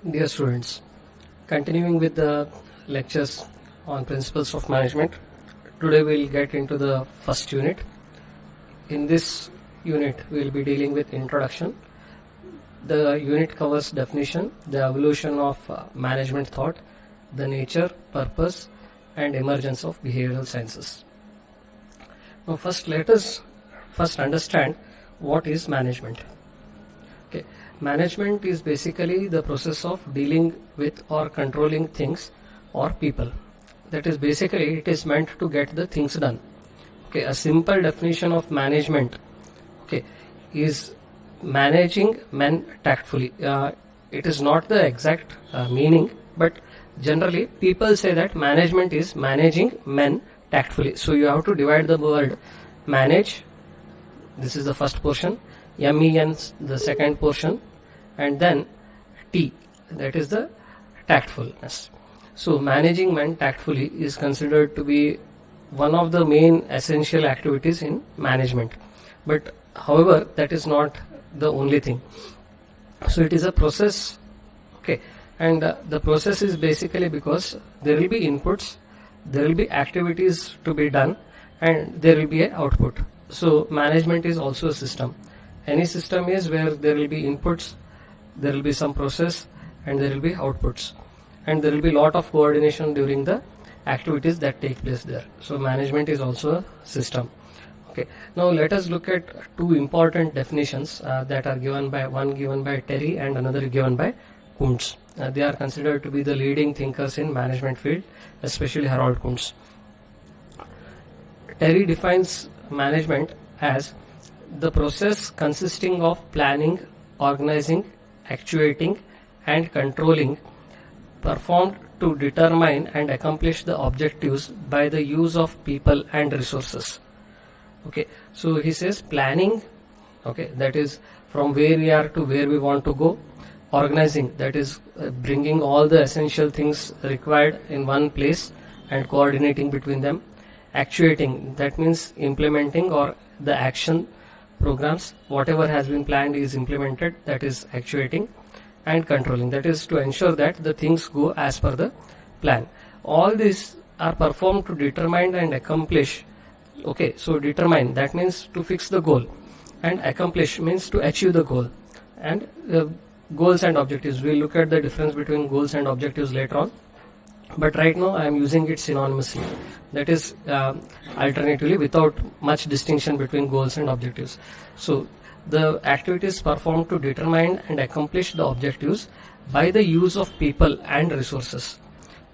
Dear students, continuing with the lectures on principles of management, today we'll get into the first unit. In this unit, we'll be dealing with introduction. The unit covers definition, the evolution of management thought, the nature, purpose, and emergence of behavioral sciences. Now, first let us understand what is management. Okay. Management is basically the process of dealing with or controlling things or people. That is basically it is meant to get the things done. Okay, a simple definition of management, okay, is managing men tactfully. It is not the exact meaning, but generally people say that management is managing men tactfully. So you have to divide the word manage. This is the first portion. MEN the second portion, and then T, that is the tactfulness. So managing men tactfully is considered to be one of the main essential activities in management, but however that is not the only thing. So it is a process, okay, and the process is basically because there will be inputs, there will be activities to be done, and there will be an output. So management is also a system. Any system is where there will be inputs, there will be some process, and there will be outputs, and there will be lot of coordination during the activities that take place there. So management is also a system. Okay, now let us look at two important definitions that are given by Terry and another given by Kuntz. They are considered to be the leading thinkers in management field, especially Harold Kuntz. Terry defines management as the process consisting of planning, organizing, actuating, and controlling, performed to determine and accomplish the objectives by the use of people and resources. Okay, so he says planning, okay, that is from where we are to where we want to go. Organizing, that is bringing all the essential things required in one place and coordinating between them. Actuating, that means implementing or the action programs, whatever has been planned is implemented, that is actuating. And controlling, that is to ensure that the things go as per the plan. All these are performed to determine and accomplish. Okay, so determine, that means to fix the goal, and accomplish means to achieve the goal. And goals and objectives, we'll look at the difference between goals and objectives later on, but right now I am using it synonymously, that is alternatively without much distinction between goals and objectives. So the activities performed to determine and accomplish the objectives by the use of people and resources.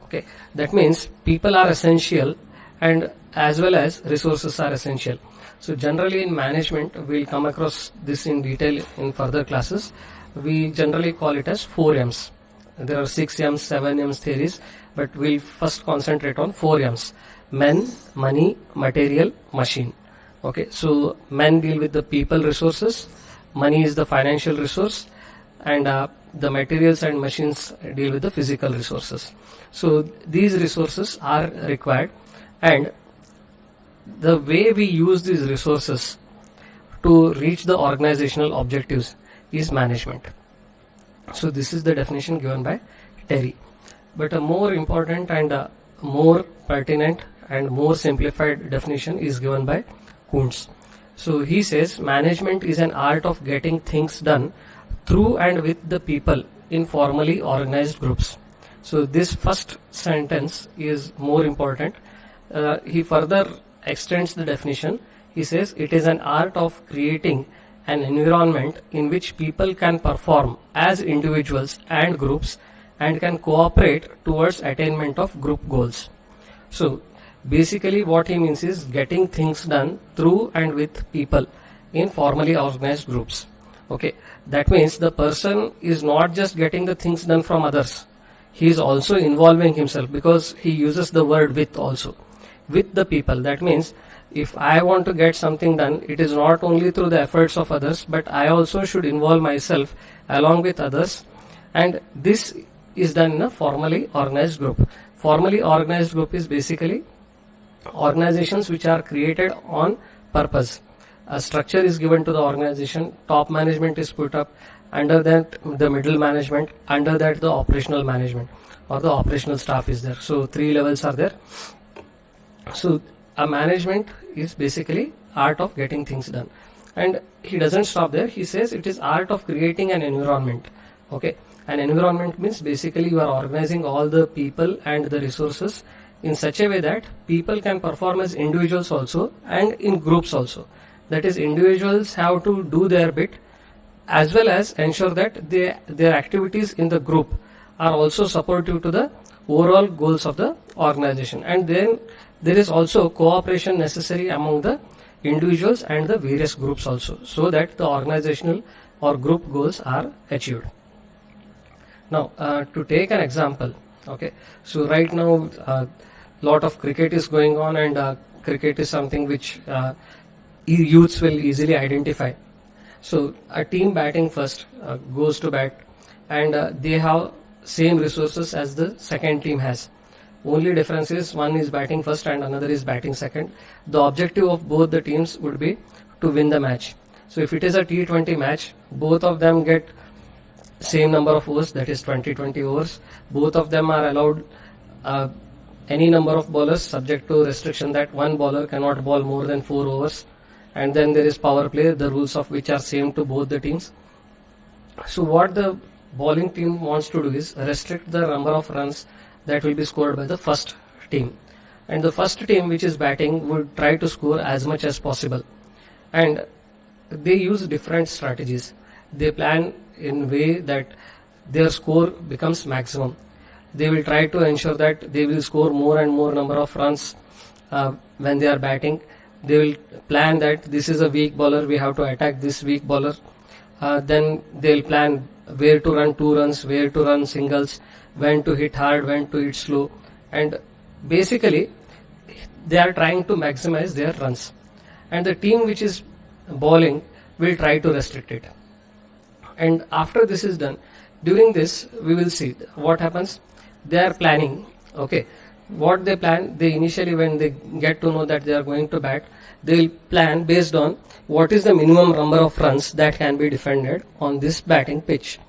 Okay, that means people are essential and as well as resources are essential. So generally in management, we'll come across this in detail in further classes. We generally call it as 4 M's. There are 6 M's, 7 M's theories, but we'll first concentrate on 4 M's. Men, money, material, machine. Okay, so men deal with the people resources, money is the financial resource, and the materials and machines deal with the physical resources. So these resources are required, and the way we use these resources to reach the organizational objectives is management. So this is the definition given by Terry. But a more important and a more pertinent and more simplified definition is given by Kuntz. So he says management is an art of getting things done through and with the people in formally organized groups. So this first sentence is more important. He further extends the definition. He says it is an art of creating an environment in which people can perform as individuals and groups and can cooperate towards attainment of group goals. So basically what he means is getting things done through and with people in formally organized groups. Okay, that means the person is not just getting the things done from others, he is also involving himself, because he uses the word with also, with the people. That means if I want to get something done, it is not only through the efforts of others, but I also should involve myself along with others, and this is done in a formally organized group. Formally organized group is basically organizations which are created on purpose. A structure is given to the organization, top management is put up, under that the middle management, under that the operational management or the operational staff is there. So 3 levels are there. So a management is basically art of getting things done, and he doesn't stop there. He says it is art of creating an environment. Okay, an environment means basically you are organizing all the people and the resources in such a way that people can perform as individuals also and in groups also. That is, individuals have to do their bit as well as ensure that their activities in the group are also supportive to the overall goals of the organization. And then there is also cooperation necessary among the individuals and the various groups also, so that the organizational or group goals are achieved. Now to take an example, okay, so right now lot of cricket is going on, and cricket is something which youths will easily identify. So a team batting first goes to bat, and they have same resources as the second team has. Only difference is one is batting first and another is batting second. The objective of both the teams would be to win the match. So if it is a T20 match, both of them get same number of overs, that is 20 overs. Both of them are allowed any number of bowlers, subject to restriction that one bowler cannot bowl more than 4 overs. And then there is power play, the rules of which are same to both the teams. So what the bowling team wants to do is restrict the number of runs that will be scored by the first team, and the first team which is batting would try to score as much as possible, and they use different strategies. They plan in way that their score becomes maximum. They will try to ensure that they will score more and more number of runs when they are batting. They will plan that this is a weak bowler, we have to attack this weak bowler. Then they will plan where to run 2 runs, where to run singles, when to hit hard, when to hit slow, and basically they are trying to maximize their runs, and the team which is bowling will try to restrict it. And after this is done, during this we will see what happens. They are planning, okay, what they plan. They initially, when they get to know that they are going to bat, they will plan based on what is the minimum number of runs that can be defended on this batting pitch.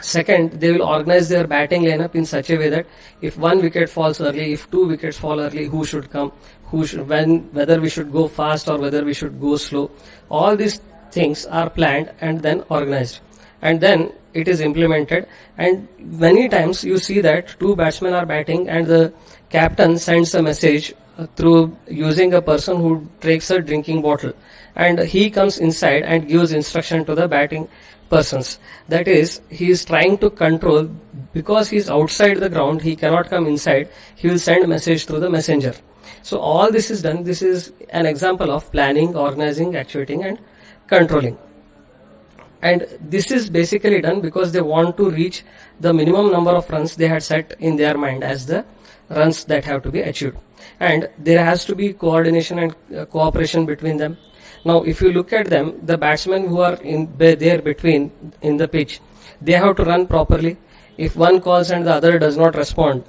Second, they will organize their batting lineup in such a way that if 1 wicket falls early, if 2 wickets fall early, who should come, whether we should go fast or whether we should go slow. All these things are planned and then organized, and then it is implemented. And many times you see that 2 batsmen are batting and the captain sends a message through using a person who takes a drinking bottle, and he comes inside and gives instruction to the batting persons. That is, he is trying to control, because he is outside the ground, he cannot come inside, he will send a message through the messenger. So all this is done. This is an example of planning, organizing, actuating and controlling. And this is basically done because they want to reach the minimum number of runs they had set in their mind as the runs that have to be achieved. And there has to be coordination and cooperation between them. Now if you look at them, the batsmen who are there between in the pitch, they have to run properly. If one calls and the other does not respond,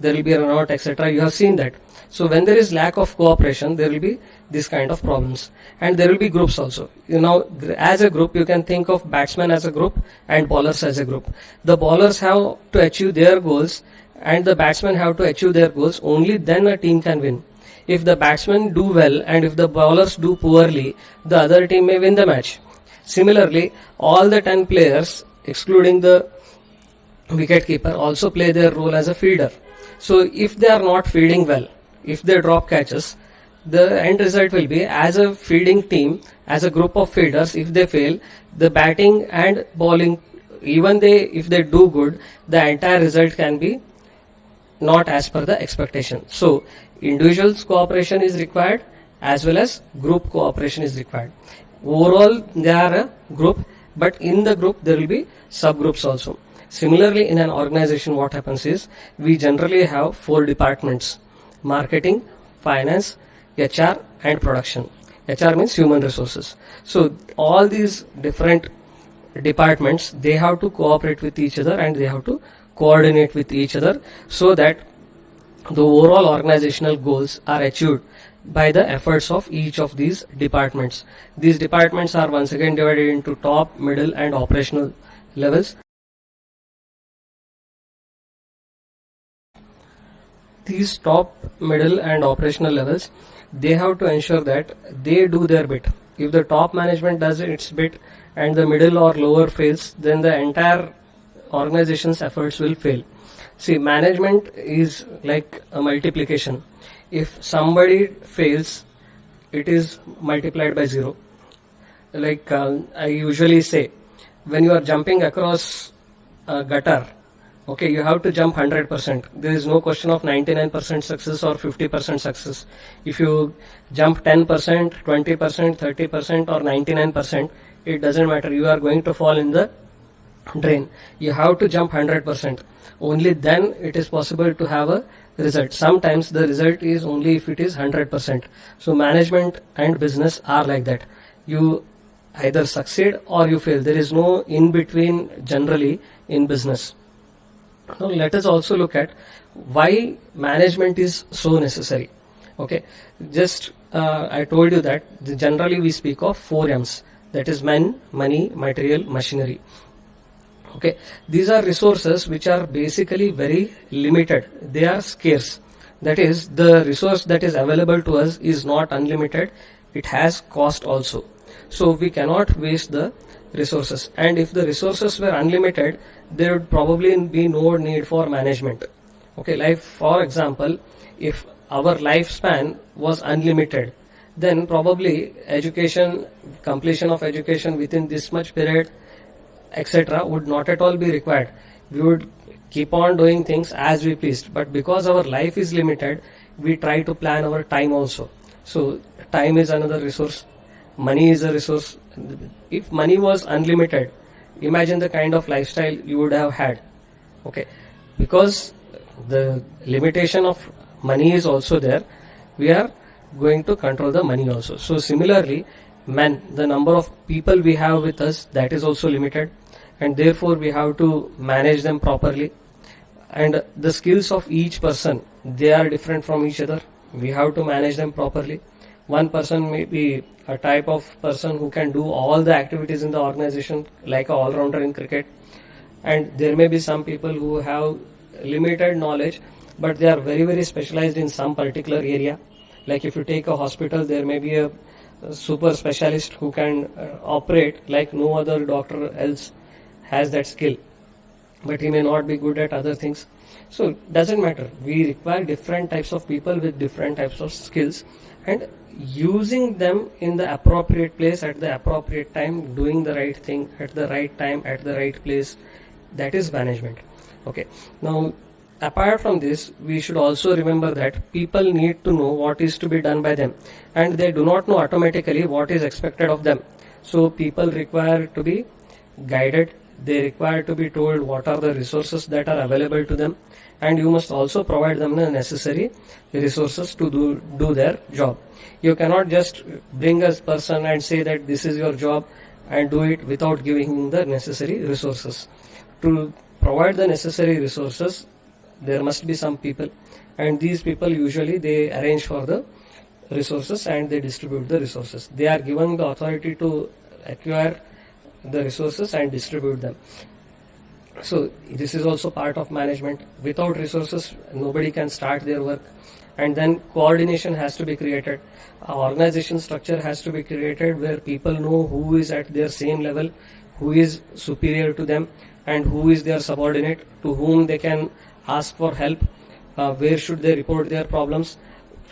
there will be a run out, etc. You have seen that. So when there is lack of cooperation, there will be this kind of problems, and there will be groups also. You know, as a group, you can think of batsmen as a group and bowlers as a group. The bowlers have to achieve their goals and the batsmen have to achieve their goals. Only then a team can win. If the batsmen do well and if the bowlers do poorly, the other team may win the match. Similarly, all the 10 players, excluding the wicketkeeper, also play their role as a feeder. So if they are not feeding well, if they drop catches, the end result will be, as a feeding team, as a group of feeders, if they fail, the batting and bowling, even if they do good, the entire result can be not as per the expectation. So individuals cooperation is required as well as group cooperation is required. Overall they are a group, but in the group there will be subgroups also. Similarly, in an organization, what happens is we generally have 4 departments: marketing, finance, HR and production. HR means human resources. So all these different departments, they have to cooperate with each other and they have to coordinate with each other so that the overall organizational goals are achieved by the efforts of each of these departments. These departments are once again divided into top, middle and operational levels. These top, middle and operational levels, they have to ensure that they do their bit. If the top management does its bit and the middle or lower fails, then the entire organization's efforts will fail. See, management is like a multiplication. If somebody fails, it is multiplied by 0. Like I usually say, when you are jumping across a gutter, okay, you have to jump 100%. There is no question of 99% success or 50% success. If you jump 10%, 20%, 30% or 99%, it doesn't matter. You are going to fall in the drain. You have to jump 100%. Only then it is possible to have a result. Sometimes the result is only if it is 100%. So management and business are like that. You either succeed or you fail. There is no in between generally in business. Now let us also look at why management is so necessary. Okay, just I told you that generally we speak of 4 M's, that is men, money, material, machinery. Okay, these are resources which are basically very limited. They are scarce. That is, the resource that is available to us is not unlimited. It has cost also. So we cannot waste the resources. And if the resources were unlimited, there would probably be no need for management. Okay, like for example, if our lifespan was unlimited, then probably education, completion of education within this much period, etc. would not at all be required. We would keep on doing things as we pleased. But because our life is limited, we try to plan our time also. So time is another resource. Money is a resource. If money was unlimited, imagine the kind of lifestyle you would have had. Okay, because the limitation of money is also there, we are going to control the money also. So similarly, men, the number of people we have with us, that is also limited, and therefore we have to manage them properly. And the skills of each person, they are different from each other. We have to manage them properly. One person may be a type of person who can do all the activities in the organization, like an all-rounder in cricket, and there may be some people who have limited knowledge, but they are very, very specialized in some particular area. Like if you take a hospital, there may be a super specialist who can operate like no other doctor else has that skill, but he may not be good at other things. So it doesn't matter. We require different types of people with different types of skills, and using them in the appropriate place at the appropriate time, doing the right thing at the right time at the right place, that is management. Okay, now apart from this, we should also remember that people need to know what is to be done by them, and they do not know automatically what is expected of them. So people require to be guided, they require to be told what are the resources that are available to them, and you must also provide them the necessary resources to do their job. You cannot just bring a person and say that this is your job and do it without giving him the necessary resources. To provide the necessary resources, there must be some people, and these people usually they arrange for the resources and they distribute the resources. They are given the authority to acquire the resources and distribute them. So this is also part of management. Without resources, nobody can start their work. And then coordination has to be created. Our organization structure has to be created where people know who is at their same level, who is superior to them, and who is their subordinate, to whom they can ask for help, where should they report their problems,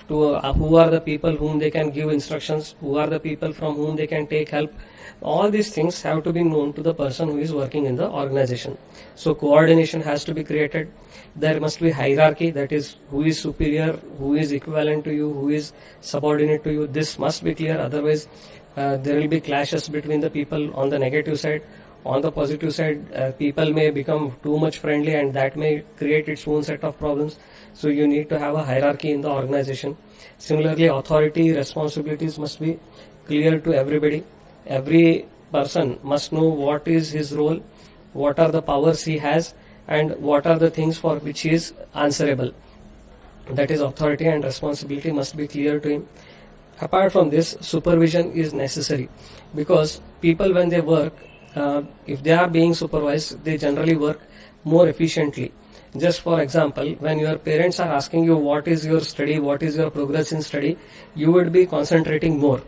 to who are the people whom they can give instructions, who are the people from whom they can take help. All these things have to be known to the person who is working in the organization. So coordination has to be created. There must be hierarchy, that is who is superior, who is equivalent to you, who is subordinate to you. This must be clear, otherwise there will be clashes between the people on the negative side. On the positive side, people may become too much friendly, and that may create its own set of problems. So you need to have a hierarchy in the organization. Similarly, authority, responsibilities must be clear to everybody. Every person must know what is his role, what are the powers he has, and what are the things for which he is answerable. that is authority and responsibility must be clear to him. Apart from this, supervision is necessary, because people when they work, if they are being supervised, they generally work more efficiently. Just for example, when your parents are asking you what is your study, what is your progress in study, you would be concentrating more.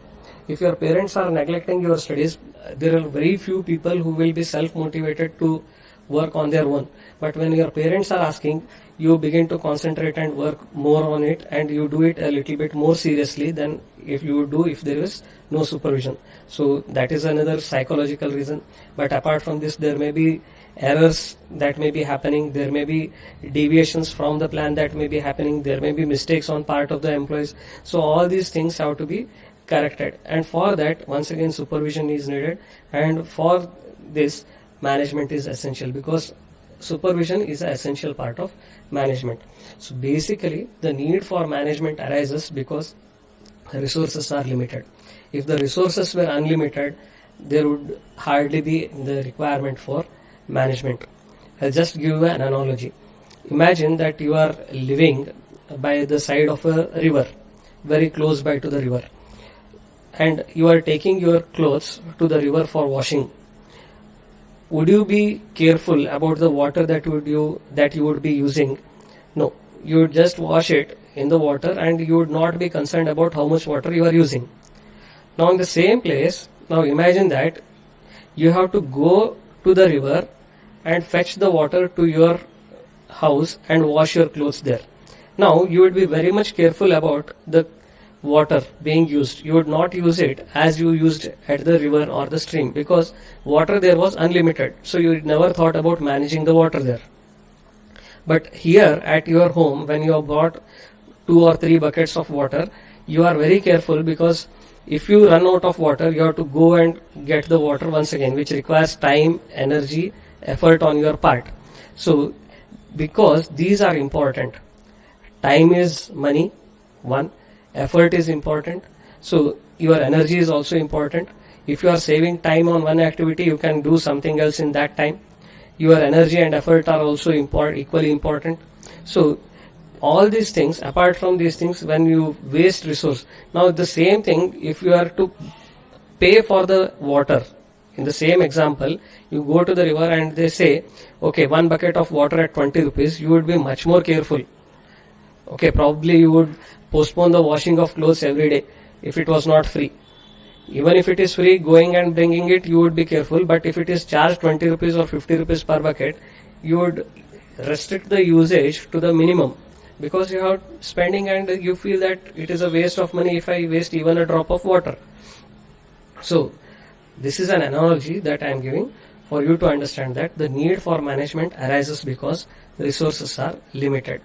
If your parents are neglecting your studies, there are very few people who will be self-motivated to work on their own. But when your parents are asking, you begin to concentrate and work more on it, and you do it a little bit more seriously than if you would do if there is no supervision. So that is another psychological reason. But apart from this, there may be errors that may be happening, there may be deviations from the plan that may be happening, there may be mistakes on part of the employees. So all these things have to be corrected, and for that once again supervision is needed, and for this management is essential, because supervision is an essential part of management. So basically the need for management arises because resources are limited. If the resources were unlimited, there would hardly be the requirement for management. I'll just give you an analogy. Imagine that you are living by the side of a river, very close by to the river, and you are taking your clothes to the river for washing. Would you be careful about the water that you would be using? No, you would just wash it in the water, and you would not be concerned about how much water you are using. Now in the same place, now imagine that you have to go to the river and fetch the water to your house and wash your clothes there. Now you would be very much careful about the water being used. You would not use it as you used at the river or the stream, because water there was unlimited, so you never thought about managing the water there. But here at your home, when you have got 2 or 3 buckets of water, you are very careful, because if you run out of water, you have to go and get the water once again, which requires time, energy, effort on your part. So because these are important, time is money, one, effort is important, so your energy is also important. If you are saving time on one activity, you can do something else in that time. Your energy and effort are also equally important. So all these things, apart from these things, when you waste resource, now the same thing, if you are to pay for the water, in the same example, you go to the river and they say, okay, 1 bucket of water at 20 rupees, you would be much more careful. Okay, probably you would postpone the washing of clothes every day if it was not free. Even if it is free, going and bringing it, you would be careful. But if it is charged 20 rupees or 50 rupees per bucket, you would restrict the usage to the minimum, because you are spending and you feel that it is a waste of money if I waste even a drop of water. So this is an analogy that I am giving for you to understand that the need for management arises because resources are limited.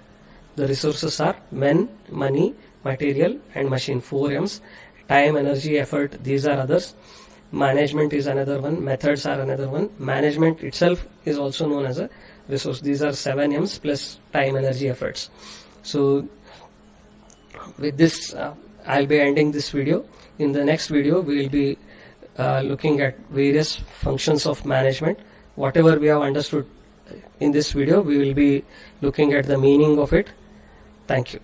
The resources are men, money, material and machine, 4 M's. Time, energy, effort, these are others. Management is another one. Methods are another one. Management itself is also known as a resource. These are 7 M's plus time, energy, efforts. So with this, I'll be ending this video. In the next video, we will be looking at various functions of management. Whatever we have understood in this video, we will be looking at the meaning of it. Thank you.